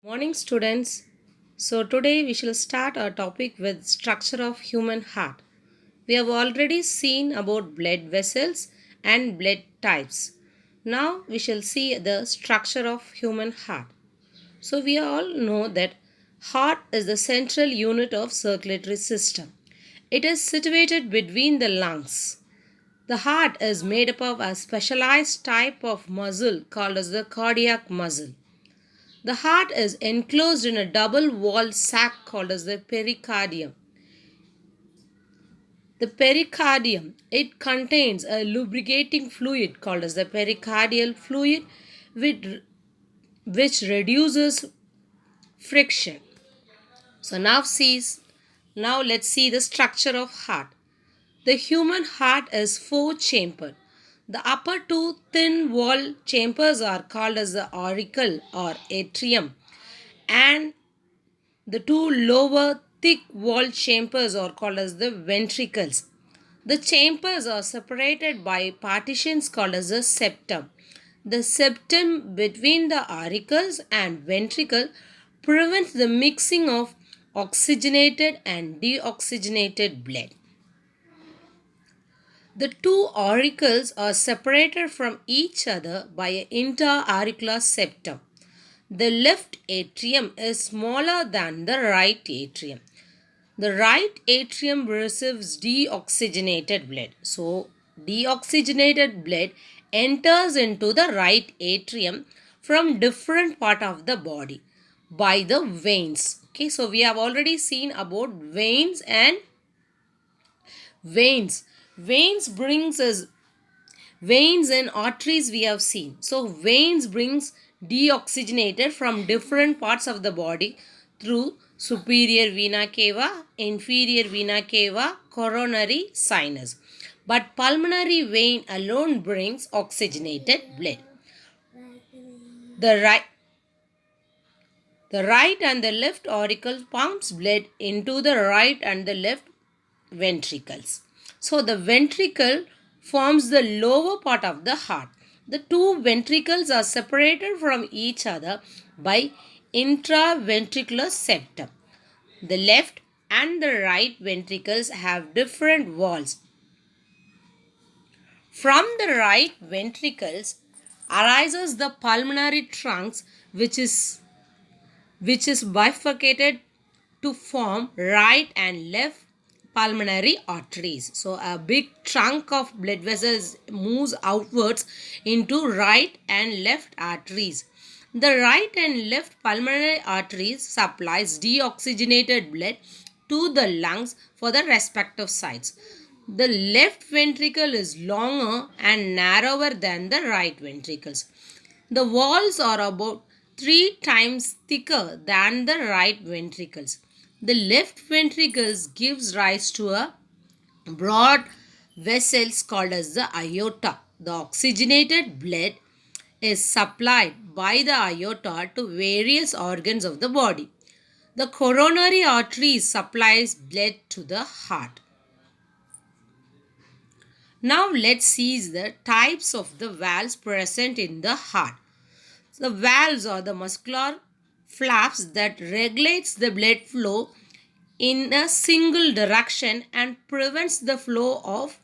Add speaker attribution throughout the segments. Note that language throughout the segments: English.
Speaker 1: Morning students. So today we shall start our topic with structure of human heart. We have already seen about blood vessels and blood types. Now we shall see the structure of human heart. So we all know that heart is the central unit of circulatory system. It is situated between the lungs. The heart is made up of a specialized type of muscle called as the cardiac muscle. The heart is enclosed in a double-walled sac called as the pericardium. The pericardium, it contains a lubricating fluid called as the pericardial fluid which reduces friction. So now let's see the structure of heart. The human heart is four-chambered. The upper two thin wall chambers are called as the auricle or atrium, and the two lower thick walled chambers are called as the ventricles. The chambers are separated by partitions called as the septum. The septum between the auricles and ventricle prevents the mixing of oxygenated and deoxygenated blood. The two auricles are separated from each other by an interauricular septum. The left atrium is smaller than the right atrium. The right atrium receives deoxygenated blood. So, deoxygenated blood enters into the right atrium from different part of the body by the veins. Okay, so we have already seen about veins and veins. Veins and arteries we have seen. So veins brings deoxygenated from different parts of the body through superior vena cava, inferior vena cava, coronary sinus. But pulmonary vein alone brings oxygenated blood. The right the right and the left auricle pumps blood into the right and the left ventricles. So the ventricle forms the lower part of the heart. The two ventricles are separated from each other by intraventricular septum. The left and the right ventricles have different walls. From the right ventricles arises the pulmonary trunks which is bifurcated to form right and left pulmonary arteries. So a big trunk of blood vessels moves outwards into right and left arteries. The right and left pulmonary arteries supplies deoxygenated blood to the lungs for the respective sides. The left ventricle is longer and narrower than the right ventricles. The walls are about 3 times thicker than the right ventricles. The left ventricles gives rise to a broad vessels called as the aorta. The oxygenated blood is supplied by the aorta to various organs of the body. The coronary artery supplies blood to the heart. Now let's see the types of the valves present in the heart. The valves are the muscular flaps that regulates the blood flow in a single direction and prevents the flow of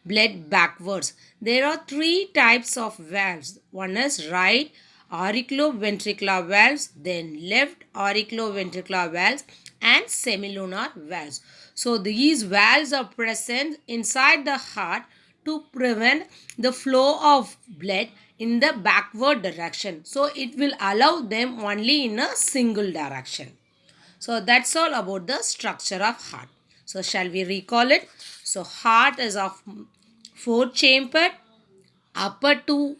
Speaker 1: blood backwards. There are three types of valves. One is right auriculoventricular valves, then left auriculoventricular valves, and semilunar valves. So these valves are present inside the heart to prevent the flow of blood in the backward direction. So it will allow them only in a single direction. So that's all about the structure of heart. So shall we recall it? So heart is of four-chambered. Upper two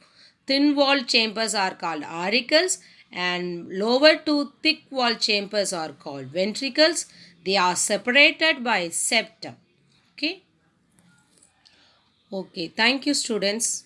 Speaker 1: thin walled chambers are called auricles and lower two thick walled chambers are called ventricles. They are separated by septum. Okay. Okay. Thank you, students.